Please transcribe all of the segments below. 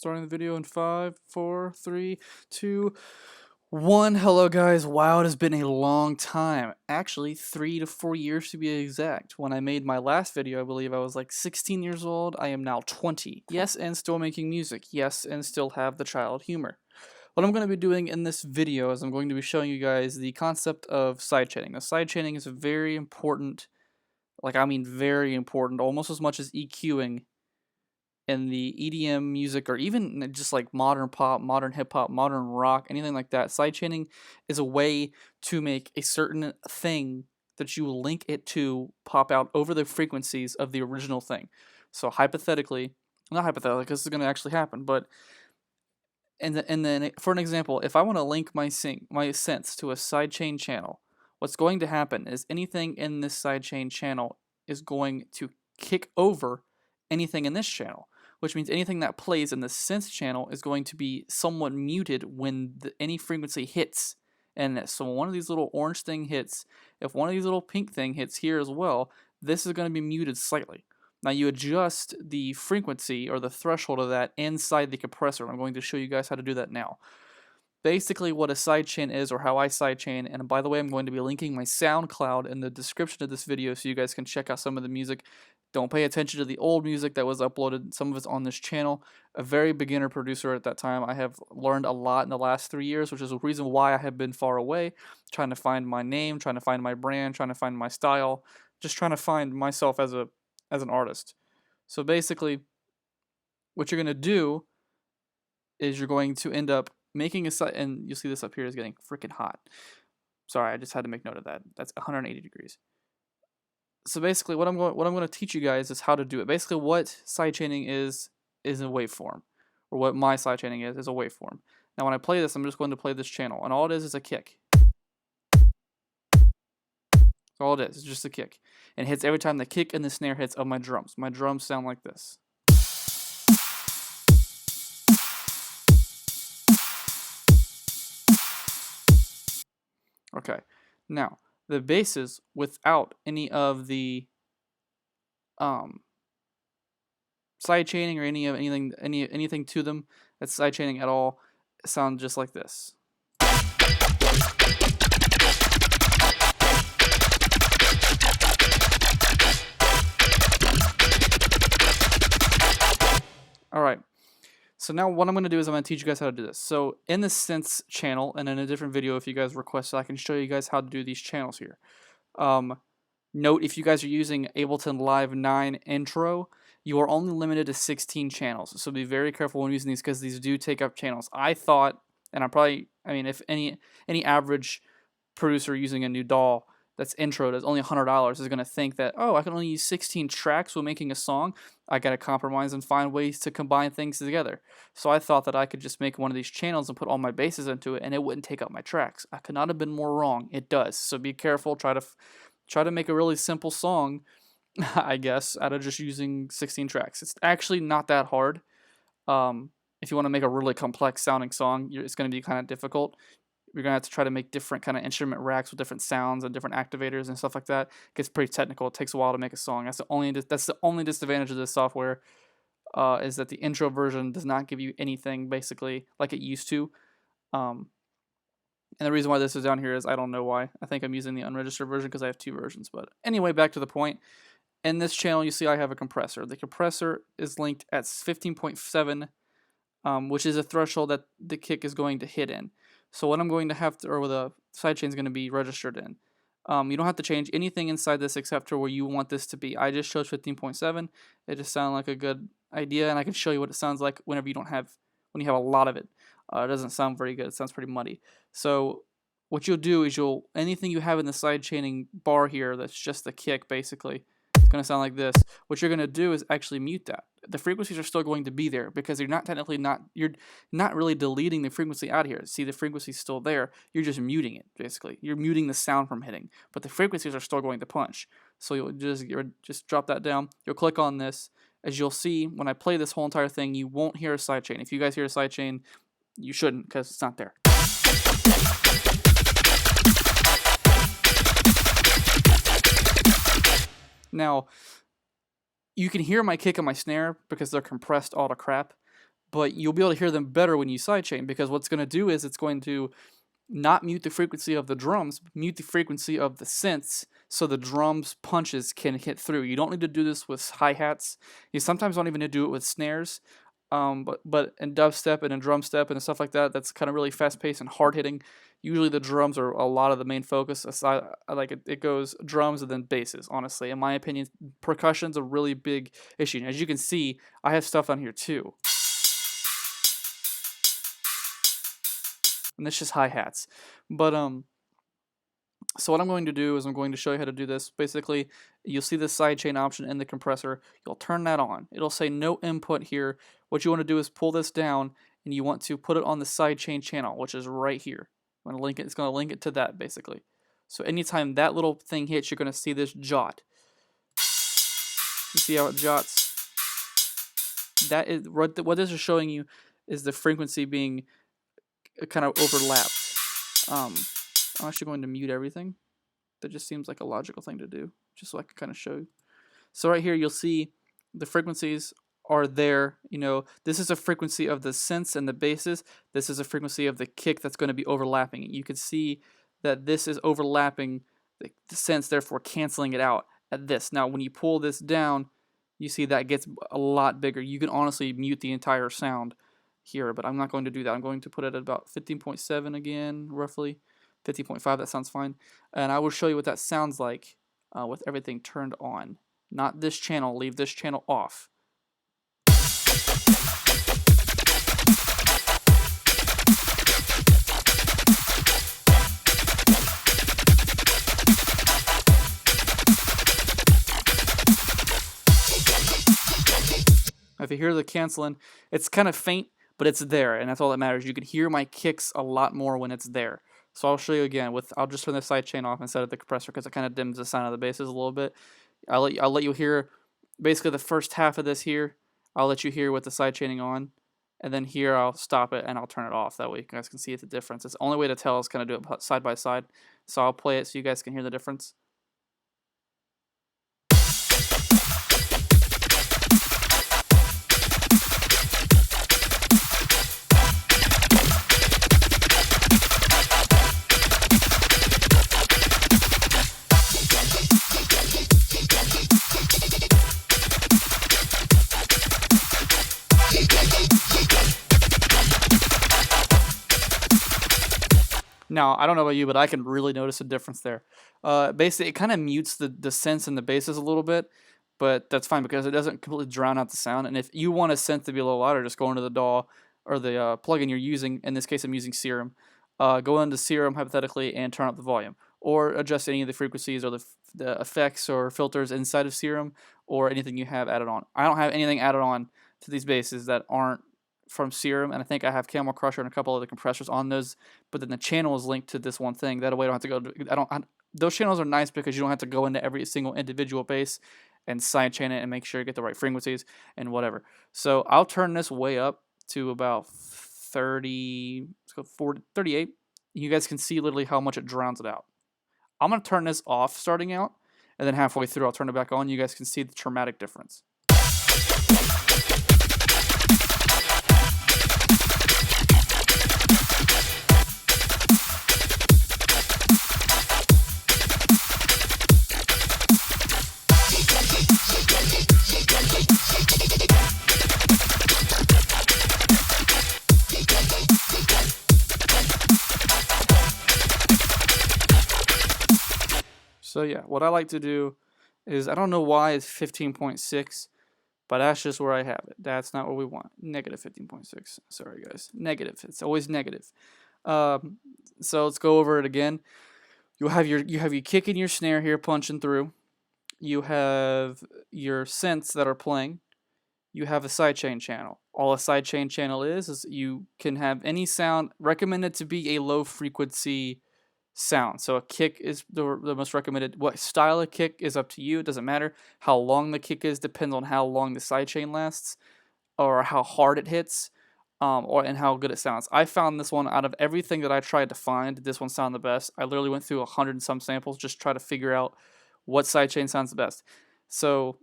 Starting the video in 5, 4, 3, 2, 1. Hello guys, wow, it has been a long time. Actually, 3 to 4 years to be exact. When I made my last video, I believe I was like 16 years old. I am now 20. Yes, and still making music. Yes, and still have the child humor. What I'm going to be doing in this video is I'm going to be showing you guys the concept of sidechaining. Now, sidechaining is a very important, very important, almost as much as EQing in the EDM music, or even just like modern pop, modern hip hop, modern rock, anything like that. Sidechaining is a way to make a certain thing that you link it to pop out over the frequencies of the original thing. So hypothetically, not hypothetically, because this is going to actually happen, but and then for an example, if I want to link my synths to a sidechain channel, what's going to happen is anything in this sidechain channel is going to kick over anything in this channel, which means anything that plays in the synth channel is going to be somewhat muted when any frequency hits in this. So when one of these little orange thing hits, if one of these little pink thing hits here as well, this is going to be muted slightly. Now you adjust the frequency or the threshold of that inside the compressor. I'm going to show you guys how to do that now. Basically what a sidechain is, or how I sidechain, and by the way, I'm going to be linking my SoundCloud in the description of this video so you guys can check out some of the music. Don't pay attention to the old music that was uploaded. Some of it's on this channel. A very beginner producer at that time. I have learned a lot in the last 3 years, which is the reason why I have been far away, trying to find my name, trying to find my brand, trying to find my style, just trying to find myself as an artist. So basically, what you're going to do is you're going to end up making a site, and you'll see this up here is getting freaking hot. Sorry, I just had to make note of that. That's 180 degrees. So basically, what I'm going to teach you guys is how to do it. Basically, what sidechaining is a waveform, or what my sidechaining is a waveform. Now, when I play this, I'm just going to play this channel, and all it is a kick. That's all it is. It's just a kick, and it hits every time the kick and the snare hits of my drums. My drums sound like this. Okay, now the basses without any of the sidechaining or anything to them that's sidechaining at all sound just like this. Alright, so now what I'm going to do is I'm going to teach you guys how to do this. So in the synths channel, and in a different video if you guys request, I can show you guys how to do these channels here. Note, if you guys are using Ableton Live 9 Intro, you are only limited to 16 channels. So be very careful when using these, because these do take up channels. I thought, and if any average producer using a new DAW that's intro that's only $100 is going to think that, oh, I can only use 16 tracks when making a song. I got to compromise and find ways to combine things together. So I thought that I could just make one of these channels and put all my basses into it, and it wouldn't take up my tracks. I could not have been more wrong. It does. So be careful. Try to make a really simple song, I guess, out of just using 16 tracks. It's actually not that hard. If you want to make a really complex sounding song, it's going to be kind of difficult. You're going to have to try to make different kind of instrument racks with different sounds and different activators and stuff like that. It gets pretty technical. It takes a while to make a song. That's the only disadvantage of this software, is that the intro version does not give you anything basically like it used to. And the reason why this is down here is I don't know why. I think I'm using the unregistered version because I have 2 versions. But anyway, back to the point. In this channel, you see I have a compressor. The compressor is linked at 15.7, which is a threshold that the kick is going to hit in. So what I'm going to have to, or the sidechain is going to be registered in. You don't have to change anything inside this except for where you want this to be. I just chose 15.7. It just sounded like a good idea, and I can show you what it sounds like when you have a lot of it. It doesn't sound very good. It sounds pretty muddy. So what you'll do is anything you have in the sidechaining bar here that's just the kick basically, it's going to sound like this. What you're going to do is actually mute that. The frequencies are still going to be there because you're not really deleting the frequency out here. See, the frequency's still there. You're just muting it, basically. You're muting the sound from hitting, but the frequencies are still going to punch. So you'll just drop that down. You'll click on this. As you'll see, when I play this whole entire thing, you won't hear a sidechain. If you guys hear a sidechain, you shouldn't, because it's not there. Now, you can hear my kick and my snare because they're compressed all to crap, but you'll be able to hear them better when you sidechain, because what's going to do is it's going to not mute the frequency of the drums, mute the frequency of the synths, so the drums punches can hit through. You don't need to do this with hi-hats. You sometimes don't even need to do it with snares. But in dubstep and in drum step and stuff like that, that's kind of really fast-paced and hard-hitting. Usually the drums are a lot of the main focus. Aside, like it goes drums and then basses, honestly. In my opinion, percussion's a really big issue. And as you can see, I have stuff on here too. And it's just hi-hats. But so what I'm going to do is I'm going to show you how to do this. Basically, you'll see the sidechain option in the compressor. You'll turn that on. It'll say no input here. What you want to do is pull this down, and you want to put it on the sidechain channel, which is right here. I'm going to link it. It's going to link it to that, basically. So anytime that little thing hits, you're going to see this jot. You see how it jots? That is what this is showing you is the frequency being kind of overlapped. I'm actually going to mute everything. That just seems like a logical thing to do, just so I can kind of show you. So right here, you'll see the frequencies are there. You know, this is a frequency of the synths and the basses. This is a frequency of the kick that's going to be overlapping. You can see that this is overlapping the synths, therefore canceling it out at this. Now, when you pull this down, you see that gets a lot bigger. You can honestly mute the entire sound here, but I'm not going to do that. I'm going to put it at about 15.7 again, roughly. 50.5, that sounds fine. And I will show you what that sounds like with everything turned on. Not this channel, leave this channel off. If you hear the canceling, it's kind of faint, but it's there, and that's all that matters. You can hear my kicks a lot more when it's there. So I'll show you again. I'll just turn the sidechain off instead of the compressor because it kind of dims the sound of the basses a little bit. I'll let you hear basically the first half of this here. I'll let you hear with the sidechaining on, and then here I'll stop it and I'll turn it off. That way you guys can see the difference. It's the only way to tell is kind of do it side by side. So I'll play it so you guys can hear the difference. Now, I don't know about you, but I can really notice a difference there. Basically, it kind of mutes the synths and the basses a little bit, but that's fine because it doesn't completely drown out the sound. And if you want a synth to be a little louder, just go into the DAW or the plugin you're using. In this case, I'm using Serum. Go into Serum, hypothetically, and turn up the volume. Or adjust any of the frequencies or the effects or filters inside of Serum or anything you have added on. I don't have anything added on to these basses that aren't from Serum, and I think I have Camel Crusher and a couple other compressors on those, but then the channel is linked to this one thing. That way I don't have to go those channels are nice because you don't have to go into every single individual bass and sidechain it and make sure you get the right frequencies and whatever. So I'll turn this way up to about 30, let's go 40, 38. You guys can see literally how much it drowns it out. I'm going to turn this off starting out, and then halfway through I'll turn it back on. You guys can see the dramatic difference. So yeah, what I like to do is, I don't know why it's 15.6, but that's just where I have it. That's not what we want. Negative 15.6. Sorry guys. Negative. It's always negative. So let's go over it again. You have your kick and your snare here punching through. You have your synths that are playing. You have a sidechain channel. All a sidechain channel is you can have any sound recommended to be a low frequency sound. So a kick is the most recommended. What style of kick is up to you. It doesn't matter. How long the kick is depends on how long the sidechain lasts or how hard it hits and how good it sounds. I found this one, out of everything that I tried to find, this one sounded the best. I literally went through 100 and some samples just to try to figure out what sidechain sounds the best. So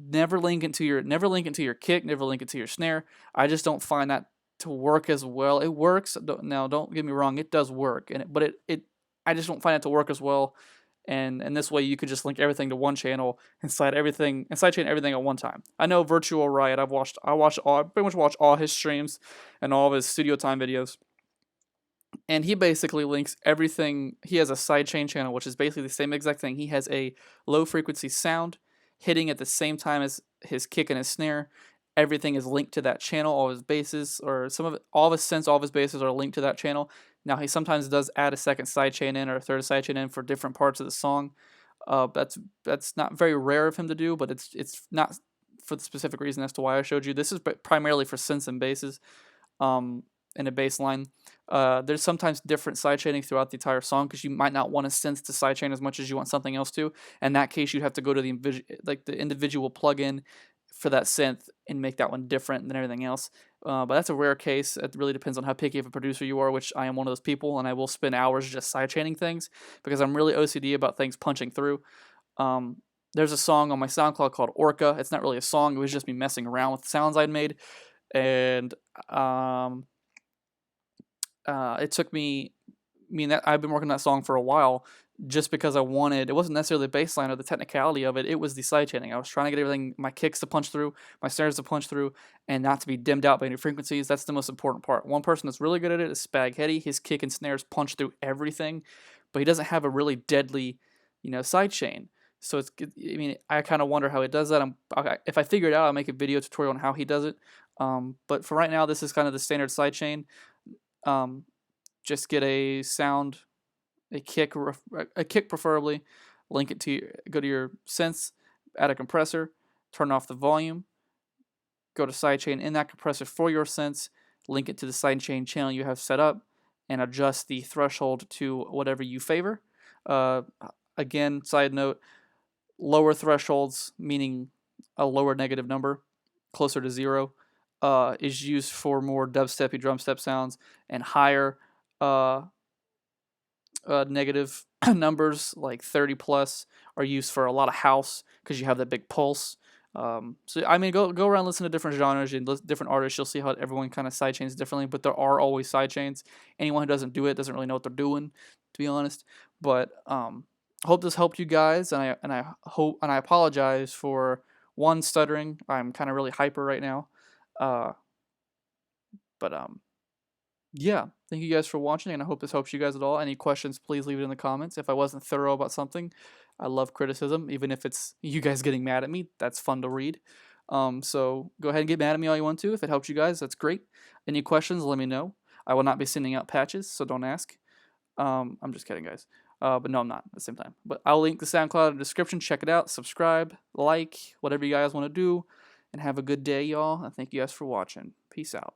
never link it to your kick, never link it to your snare. I just don't find that to work as well. It works. Now, don't get me wrong, it does work, but I just don't find it to work as well. And this way, you could just link everything to one channel and sidechain everything at one time. I know Virtual Riot. I pretty much watch all his streams and all of his studio time videos. And he basically links everything. He has a sidechain channel, which is basically the same exact thing. He has a low frequency sound hitting at the same time as his kick and his snare. Everything is linked to that channel. All of his basses, or some of it, all of his synths, all of his basses are linked to that channel. Now, he sometimes does add a second sidechain in or a third sidechain in for different parts of the song. That's not very rare of him to do, but it's not for the specific reason as to why I showed you. This is primarily for synths and basses, and a bass line. There's sometimes different sidechaining throughout the entire song because you might not want a synth to sidechain as much as you want something else to. In that case, you'd have to go to the individual plugin for that synth and make that one different than everything else. But that's a rare case. It really depends on how picky of a producer you are, which I am one of those people, and I will spend hours just sidechaining things because I'm really OCD about things punching through. There's a song on my SoundCloud called Orca. It's not really a song. It was just me messing around with the sounds I'd made. And it took me, I've been working on that song for a while just because it wasn't necessarily the bass line or the technicality of it, it was the sidechaining. I was trying to get everything, my kicks to punch through, my snares to punch through, and not to be dimmed out by any frequencies. That's the most important part. One person that's really good at it is Spaghetti. His kick and snares punch through everything, but he doesn't have a really deadly, sidechain. So I kind of wonder how he does that. If I figure it out, I'll make a video tutorial on how he does it. But for right now, this is kind of the standard sidechain. Just get a sound, a kick preferably, link it to go to your synths, add a compressor, turn off the volume, go to sidechain in that compressor for your synths, link it to the sidechain channel you have set up, and adjust the threshold to whatever you favor. Again, side note, lower thresholds, meaning a lower negative number, closer to 0, is used for more dubsteppy drum step sounds, and higher negative numbers like 30 plus are used for a lot of house because you have that big pulse. So go around, listen to different genres and different artists. You'll see how everyone kind of sidechains differently, but there are always sidechains. Anyone who doesn't do it doesn't really know what they're doing, to be honest. But I hope this helped you guys, and I apologize for one stuttering. I'm kind of really hyper right now. Yeah, thank you guys for watching, and I hope this helps you guys at all. Any questions, please leave it in the comments. If I wasn't thorough about something, I love criticism, even if it's you guys getting mad at me. That's fun to read. So go ahead and get mad at me all you want to. If it helps you guys, that's great. Any questions, let me know. I will not be sending out patches, so don't ask. I'm just kidding, guys. But no, I'm not at the same time. But I'll link the SoundCloud in the description. Check it out. Subscribe, like, whatever you guys want to do. And have a good day, y'all. And thank you guys for watching. Peace out.